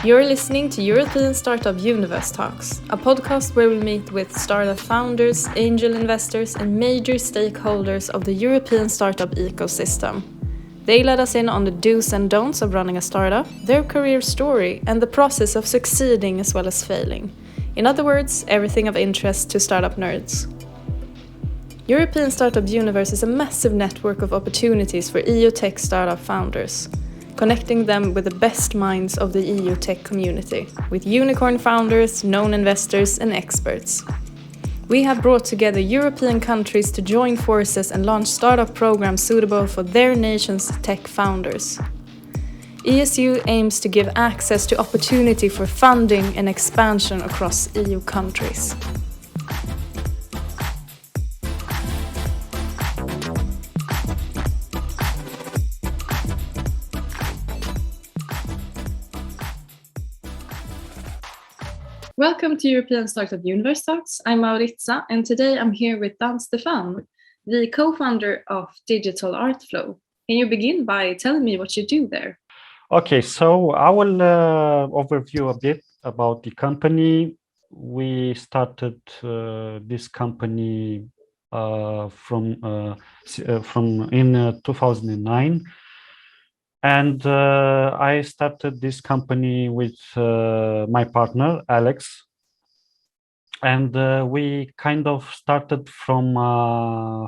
You're listening to European Startup Universe Talks, a podcast where we meet with startup founders, angel investors, and major stakeholders of the European startup ecosystem. They let us in on the do's and don'ts of running a startup, their career story, and the process of succeeding as well as failing. In other words, everything of interest to startup nerds. European Startup Universe is a massive network of opportunities for EU tech startup founders, connecting them with the best minds of the EU tech community, with unicorn founders, known investors, and experts. We have brought together European countries to join forces and launch startup programs suitable for their nation's tech founders. ESU aims to give access to opportunity for funding and expansion across EU countries. Welcome to European Startup Universe Talks. I'm Mauriza, and today I'm here with Dan Stefan, the co-founder of Digital Artflow. Can you begin by telling me what you do there? Okay, so I will overview a bit about the company. We started this company from in 2009. And I started this company with my partner, Alex. And we kind of started from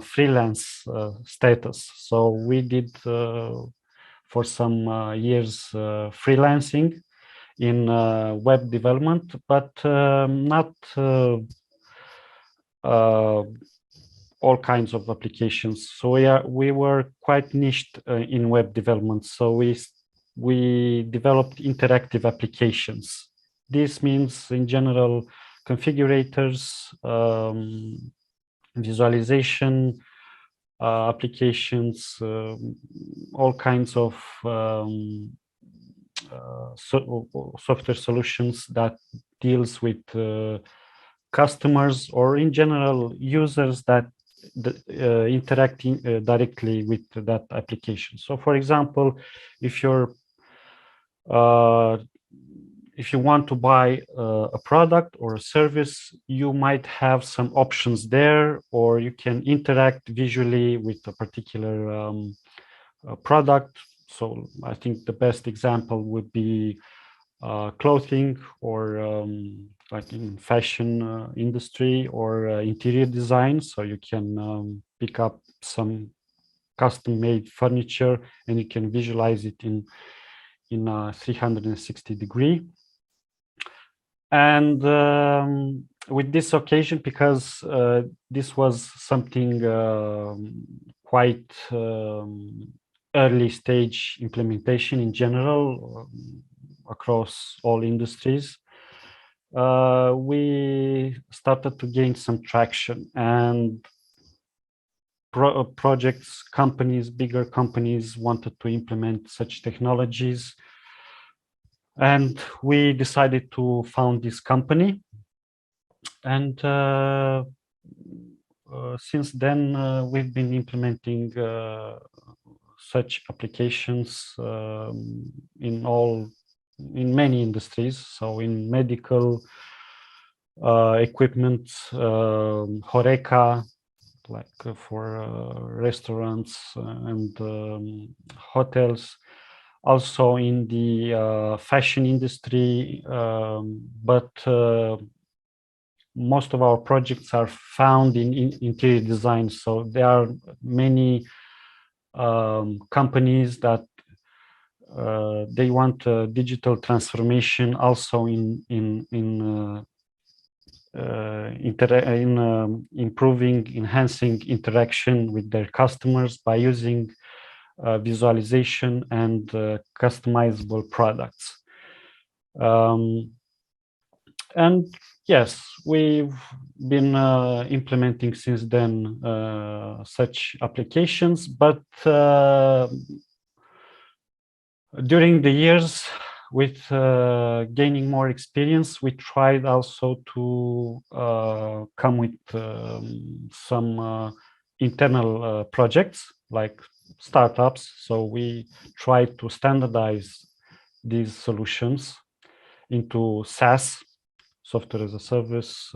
freelance status. So we did for some years freelancing in web development, but not all kinds of applications. So we were quite niched in web development. So we developed interactive applications. This means, in general, configurators, visualization applications, all kinds of software solutions that deals with customers or, in general, users that interacting directly with that application. So, for example, if you want to buy a product or a service, you might have some options there, or you can interact visually with a particular product. So I think the best example would be clothing, or like in fashion industry, or interior design. So you can pick up some custom-made furniture and you can visualize it in a 360 degree. And with this occasion, because this was something quite early stage implementation in general across all industries, we started to gain some traction, and projects, companies, bigger companies wanted to implement such technologies. And we decided to found this company. And since then, we've been implementing such applications in many industries. So in medical equipment, Horeca, like for restaurants and hotels, also in the fashion industry, but most of our projects are found in interior design. So there are many companies that they want digital transformation also in improving, enhancing interaction with their customers by using visualization and customizable products. And yes, we've been implementing since then such applications, but during the years, with gaining more experience, we tried also to come with some internal projects like startups. So we tried to standardize these solutions into SaaS, software as a service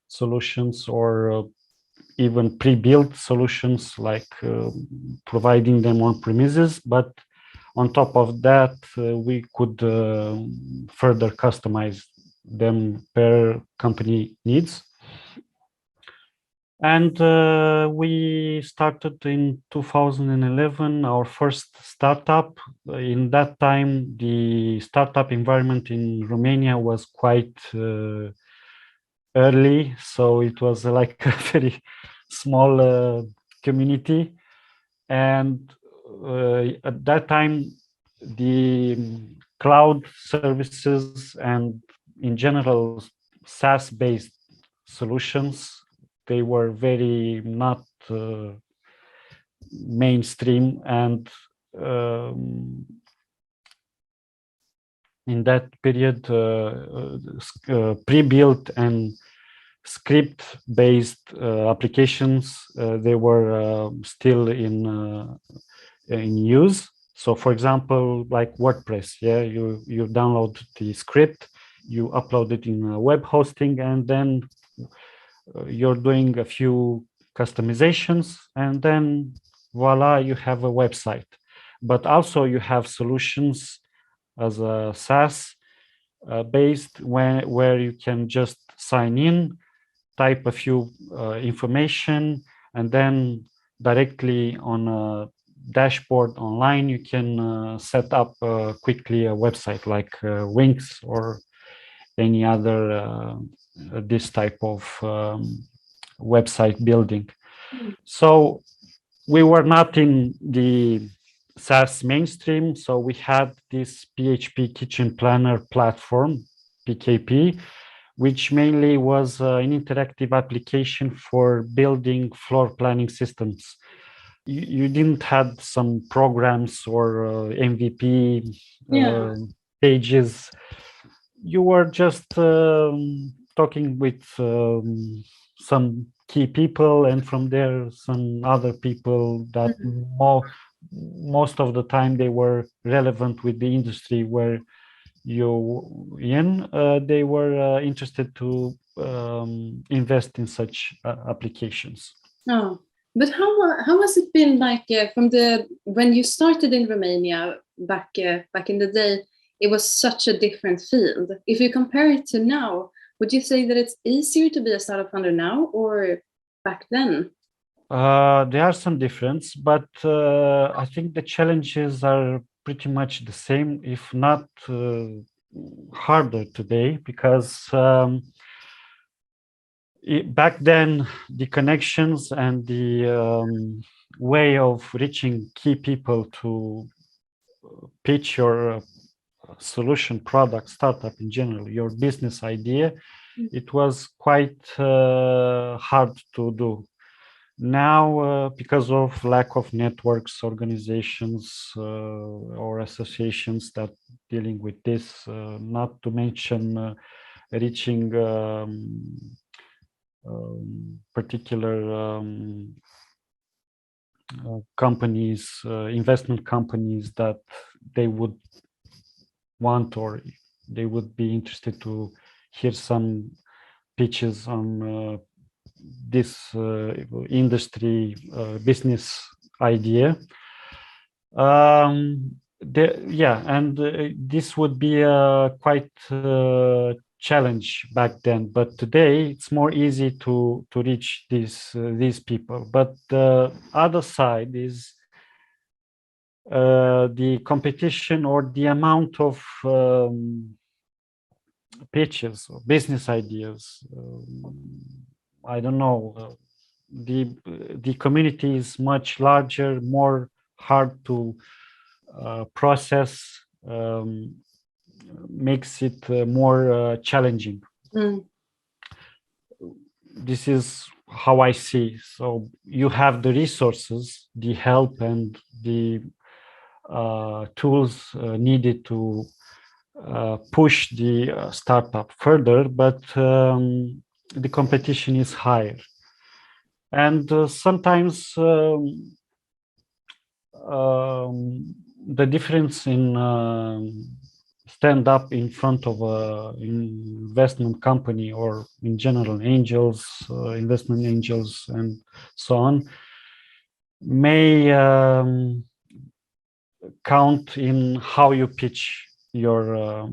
solutions, or even pre-built solutions, like providing them on premises. But on top of that, we could further customize them per company needs. And we started in 2011, our first startup. In that time, the startup environment in Romania was quite early. So it was like a very small community. And at that time, the cloud services and in general SaaS-based solutions, they were very not mainstream, and in that period, pre-built and script-based applications, they were still in use. So, for example, like WordPress, you download the script, you upload it in a web hosting, and then you're doing a few customizations, and then voila, you have a website. But also you have solutions as a SaaS based where you can just sign in, type a few information, and then directly on a dashboard online, you can set up quickly a website like Wix or any other this type of website building. So we were not in the SaaS mainstream, so we had this PHP Kitchen Planner platform, PKP, which mainly was an interactive application for building floor planning systems. You didn't have some programs or MVP pages. You were just talking with some key people, and from there some other people that most of the time they were relevant with the industry where you in. They were interested to invest in such applications. Oh, but how has it been like from when you started in Romania back in the day? It was such a different field. If you compare it to now, would you say that it's easier to be a startup founder now or back then? There are some difference, but I think the challenges are pretty much the same, if not harder today, because back then the connections and the way of reaching key people to pitch your solution, product, startup in general, your business idea, it was quite hard to do. Now, because of lack of networks, organizations, or associations that dealing with this, not to mention reaching particular companies, investment companies that they would want or they would be interested to hear some pitches on this industry business idea. This would be a quite challenge back then, but today it's more easy to reach these people. But the other side is the competition or the amount of pitches or business ideas. I don't know. The community is much larger, more hard to process, makes it more challenging. This is how I see. So you have the resources, the help, and the tools needed to push the startup further, but the competition is higher. And sometimes the difference in stand up in front of an investment company, or in general angels, investment angels, and so on, may count in how you pitch your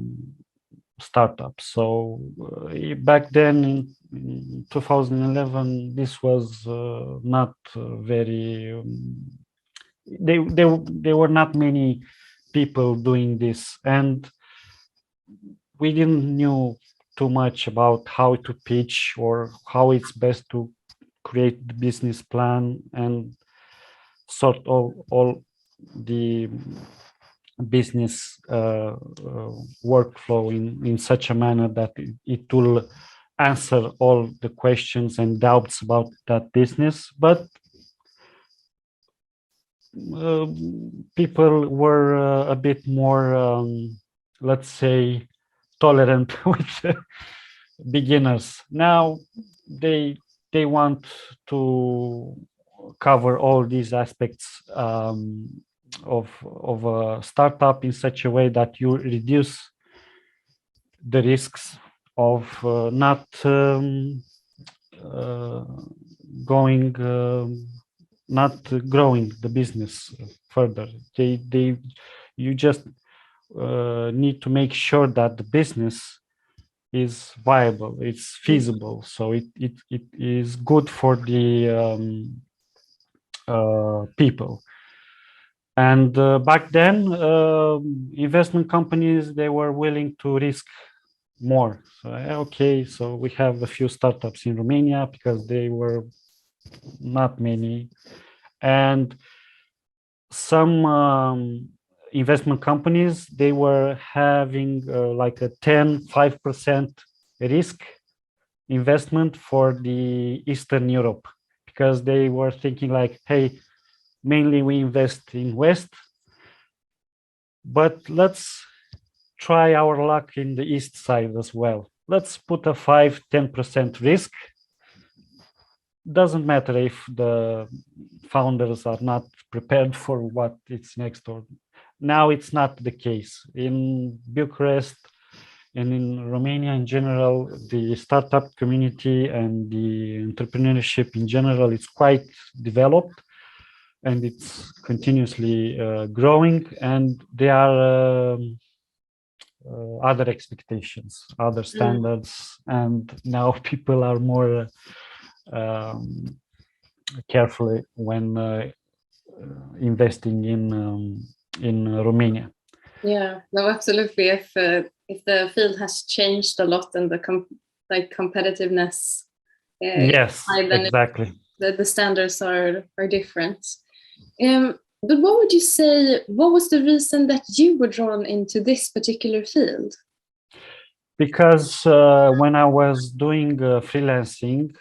startup. So back then in 2011, this was not very. There were not many people doing this, and we didn't knew too much about how to pitch or how it's best to create the business plan and sort of all the business workflow in such a manner that it will answer all the questions and doubts about that business. But people were a bit more, let's say, tolerant with beginners. Now they want to cover all these aspects of a startup in such a way that you reduce the risks of not going not growing the business further. You just need to make sure that the business is viable, it's feasible, so it is good for the people. And back then, investment companies, they were willing to risk more. So okay, so we have a few startups in Romania because they were not many, and some investment companies, they were having like a 5% risk investment for the Eastern Europe, because they were thinking like, hey, mainly we invest in West, but let's try our luck in the East side as well. Let's put a 5-10% risk. Doesn't matter if the founders are not prepared for what is next. Or now it's not the case in Bucharest and in Romania in general. The startup community and the entrepreneurship in general is quite developed, and it's continuously growing, and there are other expectations, other standards, and now people are more carefully when investing in Romania. Yeah, no, absolutely. If the field has changed a lot and the competitiveness, yes, then exactly, the standards are different. But what would you say? What was the reason that you were drawn into this particular field? Because when I was doing freelancing,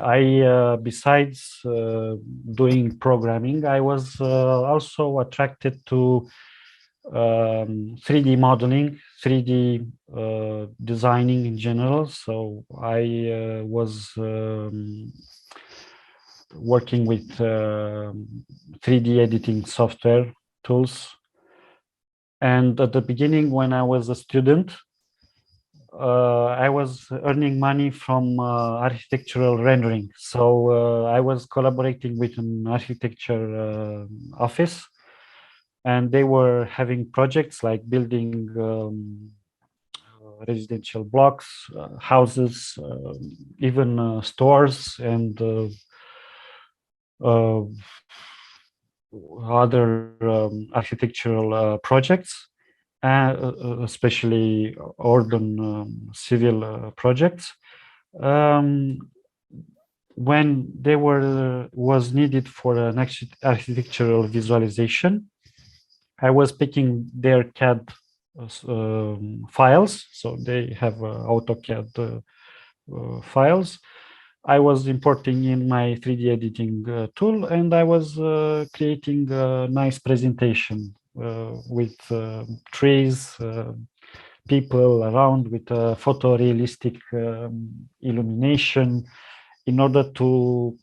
I besides doing programming, I was also attracted to 3D modeling, 3D designing in general. So I was working with 3D editing software tools. And at the beginning, when I was a student, I was earning money from architectural rendering. So I was collaborating with an architecture office, and they were having projects like building residential blocks, houses, even stores, and other architectural projects, especially urban civil projects. When they was needed for an architectural visualization, I was picking their CAD files, so they have AutoCAD files. I was importing in my 3D editing tool, and I was creating a nice presentation with trees, people around, with photorealistic illumination, in order to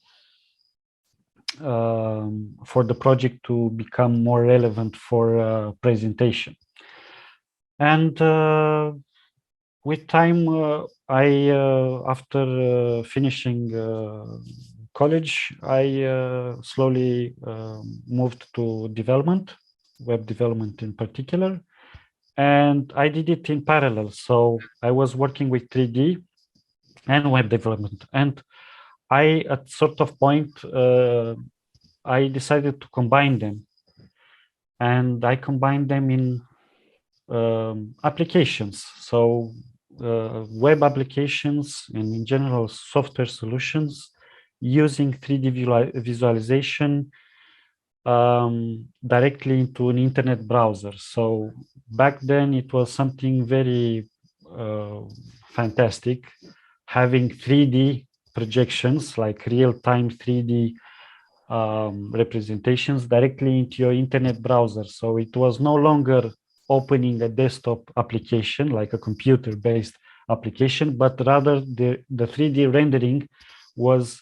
for the project to become more relevant for presentation. And with time, after finishing college, I slowly moved to development, web development in particular, and I did it in parallel. So I was working with 3D and web development, and at sort of point, I decided to combine them, and I combined them in applications. So web applications and in general software solutions using 3D visualization directly into an internet browser. So back then it was something very fantastic, having 3D projections, like real-time 3D representations directly into your internet browser. So it was no longer opening a desktop application like a computer-based application, but rather the 3D rendering was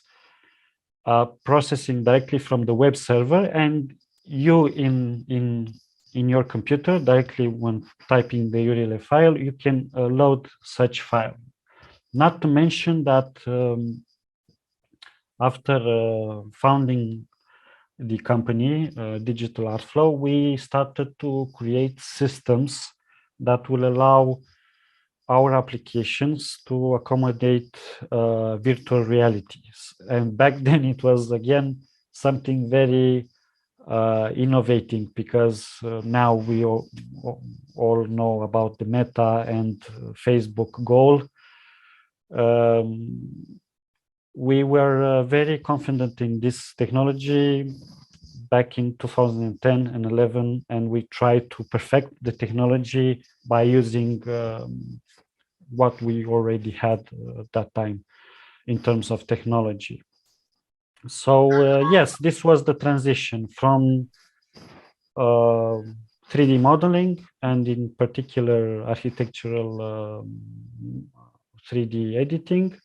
processing directly from the web server, and you in your computer directly when typing the URL file, you can load such file. Not to mention that after founding the company, Digital Artflow, we started to create systems that will allow our applications to accommodate virtual realities. And back then it was again something very innovating, because now we all know about the Meta and Facebook goal. We were very confident in this technology back in 2010 and 11, and we tried to perfect the technology by using what we already had at that time in terms of technology. So yes, this was the transition from 3D modeling, and in particular architectural 3D editing,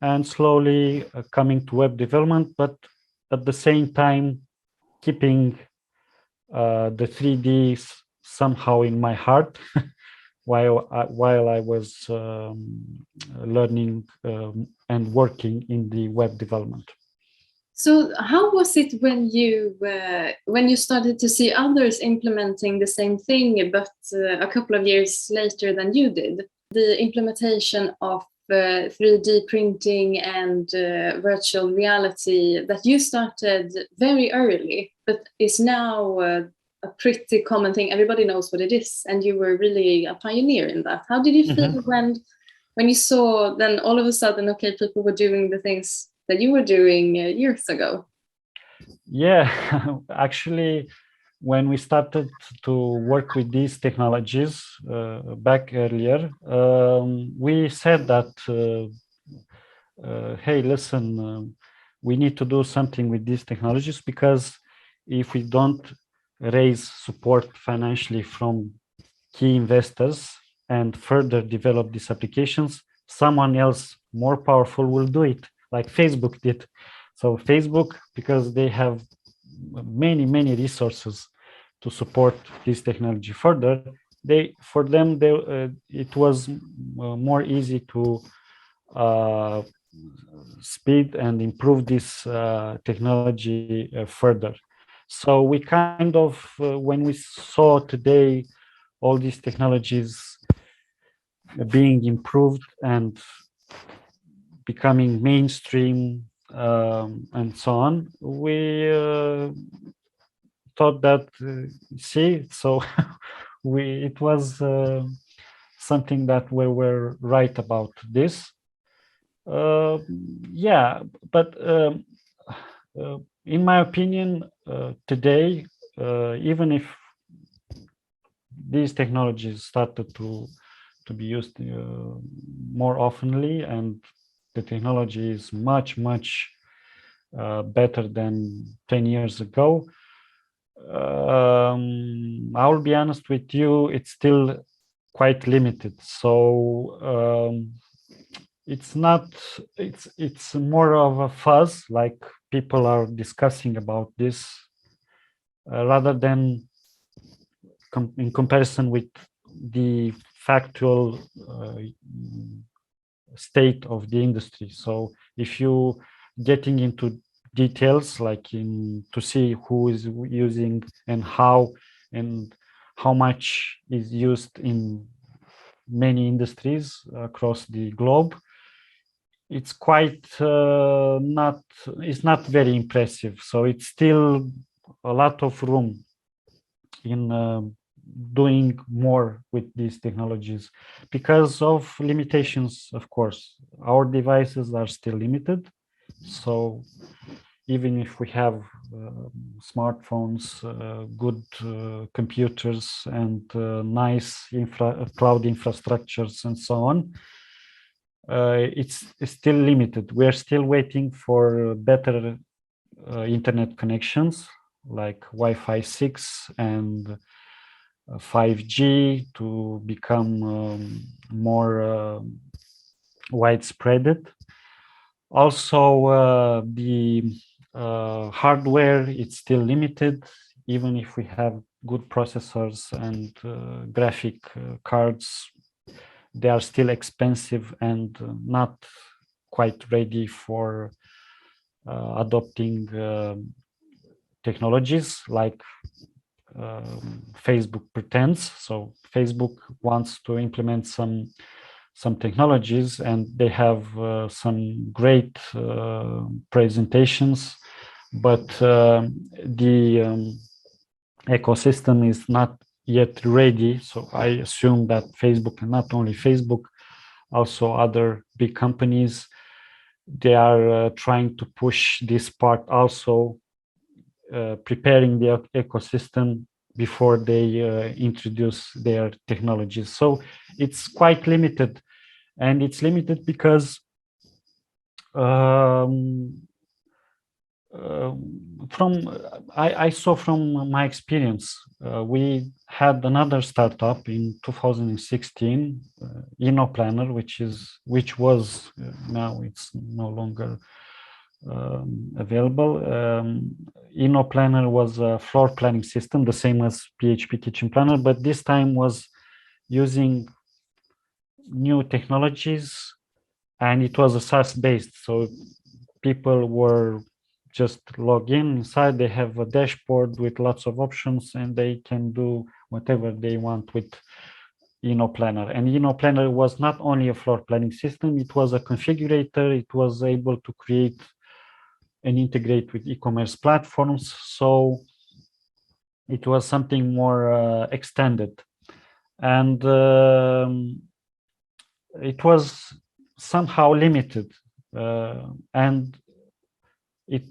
and slowly coming to web development, but at the same time keeping the 3D somehow in my heart while I was learning and working in the web development. So how was it when you started to see others implementing the same thing, but a couple of years later than you did? The implementation of 3D printing and virtual reality that you started very early, but is now a pretty common thing. Everybody knows what it is, and you were really a pioneer in that. How did you feel when you saw then all of a sudden, okay, people were doing the things that you were doing years ago? Yeah, actually, when we started to work with these technologies back earlier, we said that, hey, listen, we need to do something with these technologies, because if we don't raise support financially from key investors and further develop these applications, someone else more powerful will do it, like Facebook did. So Facebook, because they have many resources to support this technology further, it was more easy to speed and improve this technology further. So we kind of, when we saw today all these technologies being improved and becoming mainstream and so on, we thought that, see, so it was something that we were right about this. Yeah, but in my opinion, today, even if these technologies started to be used more oftenly, and the technology is much better than 10 years ago, I'll be honest with you, it's still quite limited. So it's not, it's more of a fuzz, like people are discussing about this, rather than in comparison with the factual state of the industry. So if you getting into details, like in to see who is using and how much is used in many industries across the globe, it's quite not, it's not very impressive. So it's still a lot of room in doing more with these technologies because of limitations. Of course, our devices are still limited, so even if we have smartphones, good computers, and nice cloud infrastructures and so on, it's still limited. We're still waiting for better internet connections like Wi-Fi 6 and 5G to become more widespread. Also, the hardware, it's still limited, even if we have good processors and graphic cards, they are still expensive and not quite ready for adopting technologies like Facebook pretends. So Facebook wants to implement some technologies, and they have some great presentations, but the ecosystem is not yet ready. So I assume that Facebook, and not only Facebook, also other big companies, they are trying to push this part also, preparing the ecosystem before they introduce their technologies. So it's quite limited, and it's limited because from I saw from my experience, we had another startup in 2016, InnoPlanner, which was now it's no longer available. InnoPlanner was a floor planning system, the same as PHP Kitchen Planner, but this time was using new technologies, and it was a SaaS based. So people were just log in inside, they have a dashboard with lots of options, and they can do whatever they want with InnoPlanner. And InnoPlanner was not only a floor planning system, it was a configurator, it was able to create and integrate with e-commerce platforms. So it was something more extended. And it was somehow limited. And it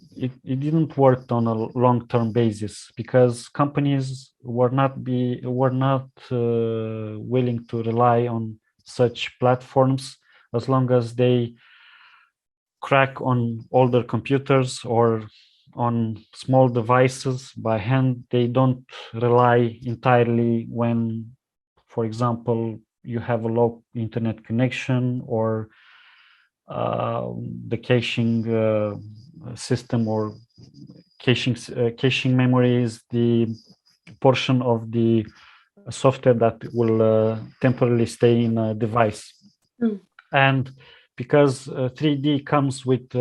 didn't work on a long-term basis because companies were not willing to rely on such platforms as long as they crack on older computers or on small devices by hand. They don't rely entirely when, for example, you have a low internet connection, or the caching system or caching memory is the portion of the software that will temporarily stay in a device. And because 3D comes with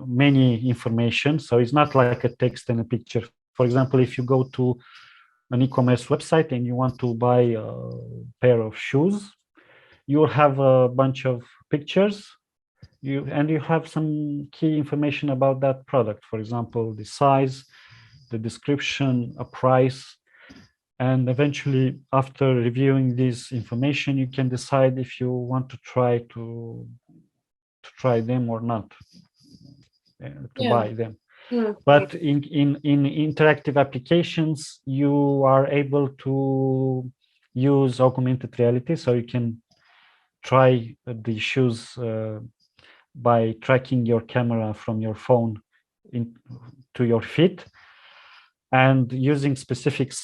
many information, so it's not like a text and a picture. For example, if you go to an e-commerce website and you want to buy a pair of shoes, you will have a bunch of pictures, you have some key information about that product. For example, the size, the description, a price, and eventually, after reviewing this information, you can decide if you want to try them or not, to buy them. But in interactive applications, you are able to use augmented reality, so you can try the shoes by tracking your camera from your phone to your feet. And using specific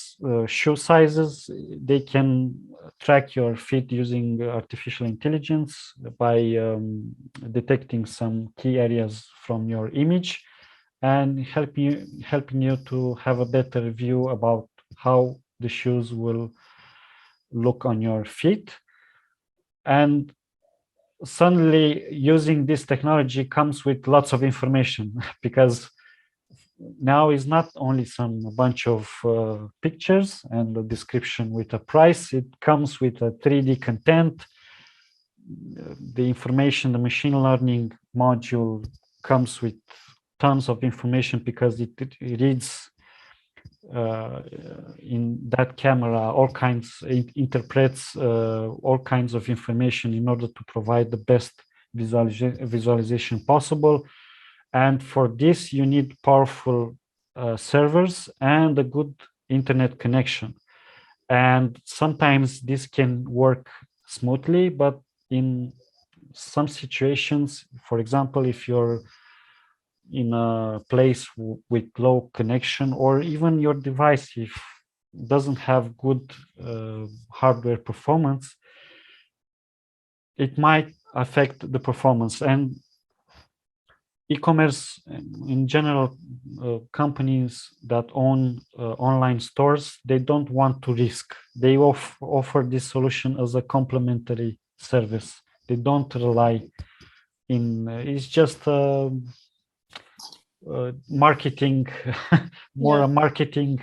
shoe sizes, they can track your feet using artificial intelligence by detecting some key areas from your image and helping you to have a better view about how the shoes will look on your feet. And suddenly using this technology comes with lots of information because now is not only a bunch of pictures and a description with a price. It comes with a 3D content. The information, the machine learning module comes with tons of information because it reads in that camera all kinds, it interprets all kinds of information in order to provide the best visualization possible. And for this, you need powerful servers and a good internet connection. And sometimes this can work smoothly, but in some situations, for example, if you're in a place with low connection, or even your device if doesn't have good hardware performance, it might affect the performance. And e-commerce in general, companies that own online stores, they don't want to risk. They offer this solution as a complementary service. They don't rely in, it's just marketing, more a marketing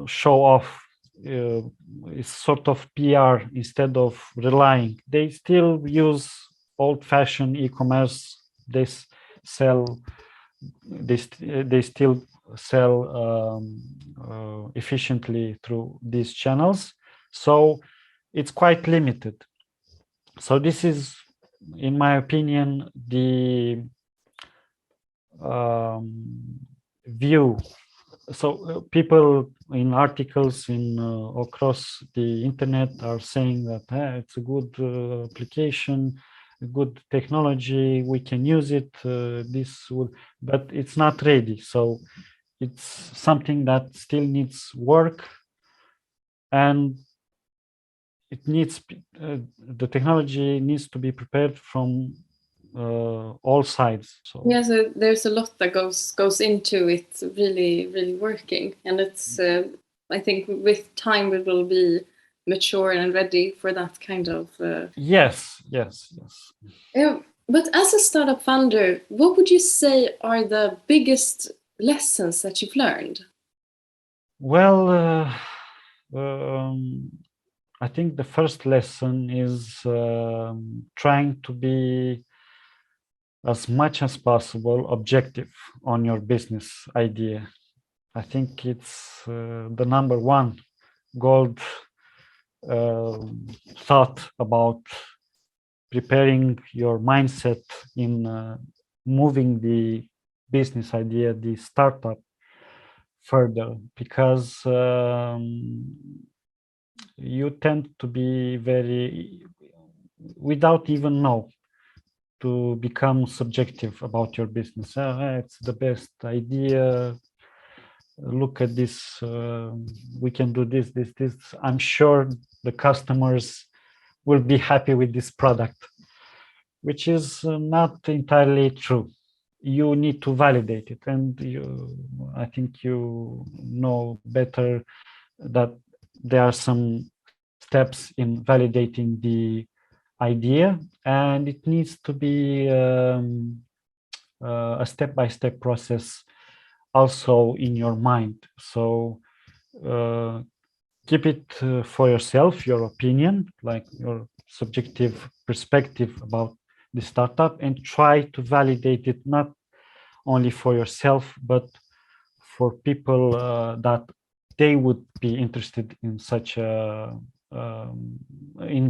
show off. It's sort of PR instead of relying. They still use old-fashioned e-commerce. They sell. They still sell efficiently through these channels. So it's quite limited. So this is, in my opinion, the view. So people in articles in across the internet are saying that it's a good application, a good technology, we can use it. This would, but it's not ready. So it's something that still needs work, and it needs the technology needs to be prepared from all sides. So yeah, so there's a lot that goes into it really working, and it's I think with time we will be mature and ready for that kind of yes. Yeah, but as a startup founder, what would you say are the biggest lessons that you've learned? Well, I think the first lesson is trying to be as much as possible objective on your business idea. I think it's the number one gold thought about preparing your mindset in moving the business idea, the startup further, because you tend to be very, without even know, to become subjective about your business. It's the best idea. Look at this. We can do this. I'm sure the customers will be happy with this product, which is not entirely true. You need to validate it, and I think you know better that there are some steps in validating the idea, and it needs to be a step-by-step process also in your mind. So keep it for yourself, your opinion, like your subjective perspective about the startup, and try to validate it not only for yourself, but for people that they would be interested in such in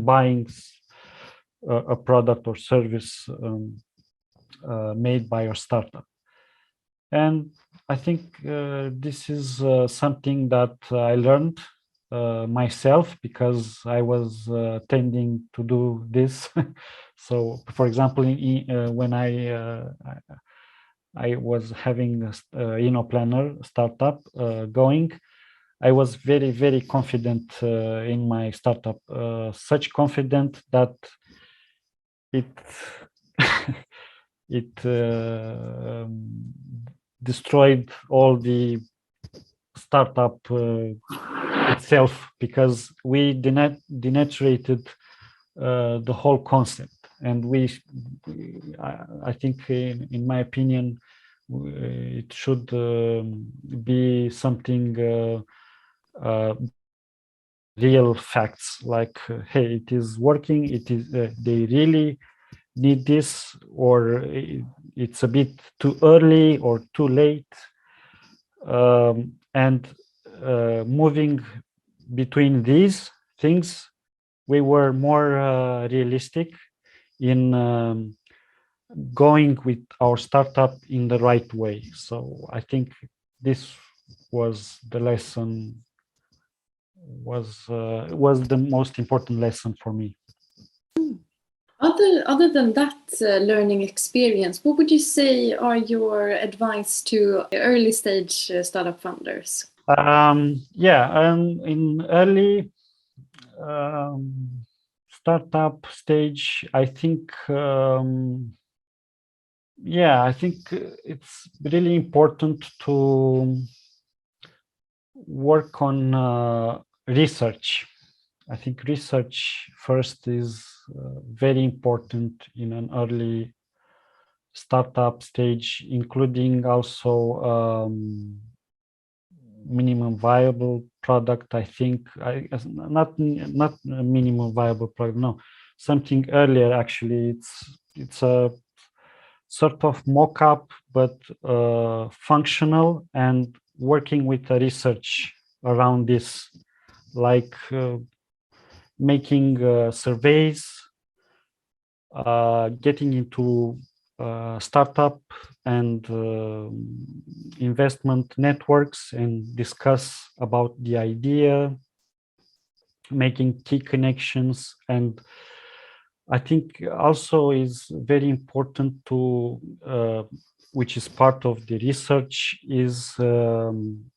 buying a product or service made by your startup. And I think this is something that I learned myself because I was tending to do this. So, for example, when I was having a planner startup going. I was very, very confident in my startup, such confident that it it destroyed all the startup itself, because we denaturated the whole concept. And I think, in my opinion, it should be something real facts, like, hey, it is working, it is they really need this, or it's a bit too early or too late. And moving between these things, we were more realistic in going with our startup in the right way. So I think this was the lesson, was the most important lesson for me. Other than that learning experience, what would you say are your advice to early stage startup founders? In early startup stage, I think it's really important to work on research. I think research first is very important in an early startup stage, including also minimum viable product. I think not a minimum viable product, no, something earlier. Actually, it's a sort of mock-up, but functional, and working with the research around this, like making surveys, getting into startup and investment networks and discuss about the idea, making key connections. And I think also is very important to, which is part of the research, is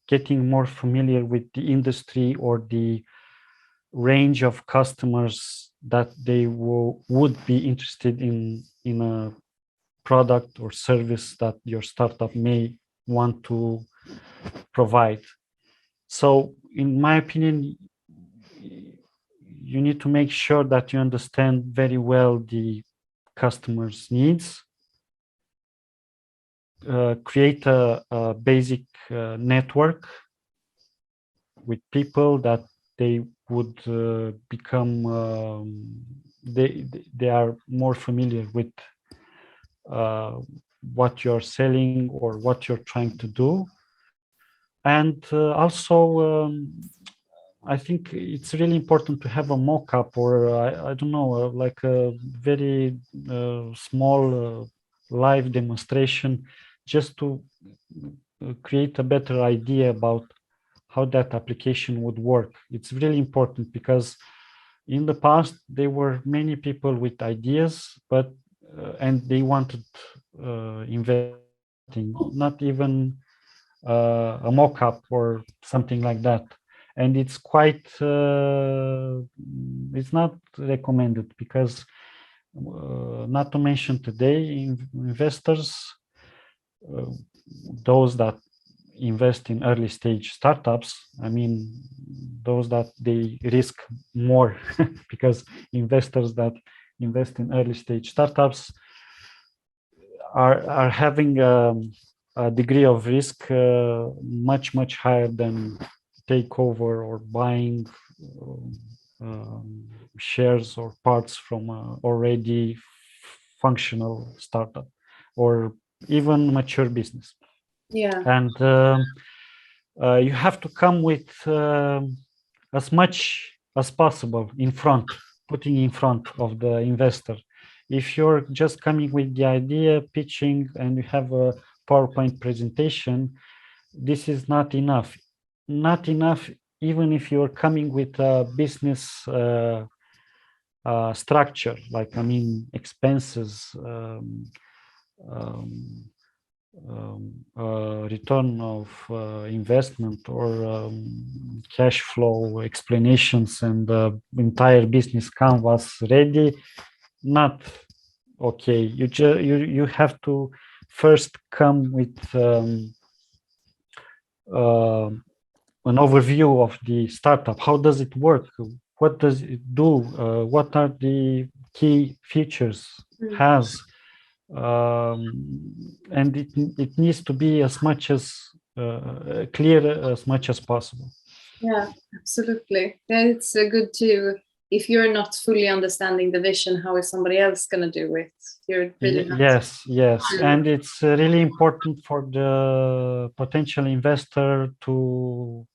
getting more familiar with the industry or the range of customers that they would be interested in a product or service that your startup may want to provide. So in my opinion, you need to make sure that you understand very well the customer's needs, create a basic network with people that they would become, they are more familiar with what you're selling or what you're trying to do. And also, I think it's really important to have a mock-up, or I don't know, like a very small live demonstration, just to create a better idea about how that application would work. It's really important, because in the past there were many people with ideas, but and they wanted investing, not even a mock-up or something like that. And it's quite it's not recommended, because not to mention today, investors, those that invest in early stage startups, I mean, those that they risk more because investors that invest in early stage startups are having a degree of risk much higher than takeover or buying shares or parts from a already functional startup or even mature business. Yeah. And you have to come with as much as possible in front, putting in front of the investor. If you're just coming with the idea, pitching, and you have a PowerPoint presentation, this is not enough. Not enough, even if you're coming with a business structure, like, I mean, expenses, return of investment or cash flow explanations and the entire business canvas ready, not okay. You have to first come with an overview of the startup. How does it work? What does it do? What are the key features has? And it needs to be as much as clear as much as possible. Yeah, absolutely. Yeah, it's good to, if you're not fully understanding the vision, how is somebody else going to do it? You're really yes, and it's really important for the potential investor to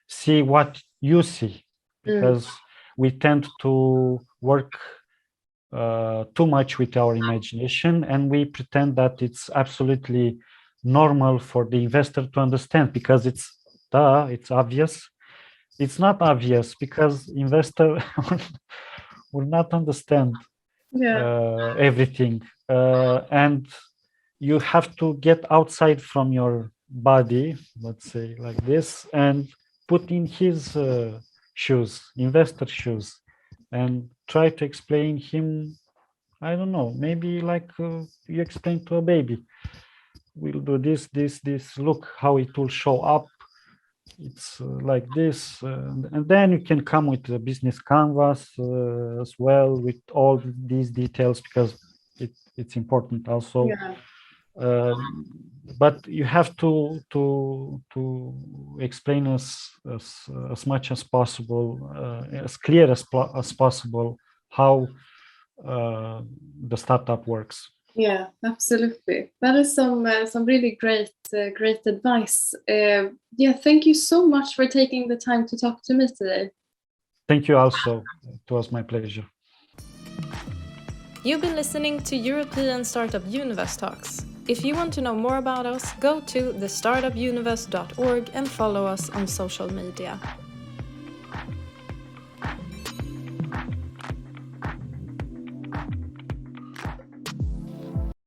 see what you see, because we tend to work too much with our imagination, and we pretend that it's absolutely normal for the investor to understand because it's obvious. It's not obvious because investor will not understand everything, and you have to get outside from your body, let's say like this, and put in his shoes, investor shoes, and try to explain him, I don't know, maybe like you explain to a baby, we'll do this, look how it will show up. It's like this, and then you can come with a business canvas as well with all these details, because it's important also. But you have to explain as much as possible, as clear as possible, how the startup works. Yeah, absolutely. That is some really great advice. Yeah, thank you so much for taking the time to talk to me today. Thank you also. It was my pleasure. You've been listening to European Startup Universe Talks. If you want to know more about us, go to thestartupuniverse.org and follow us on social media.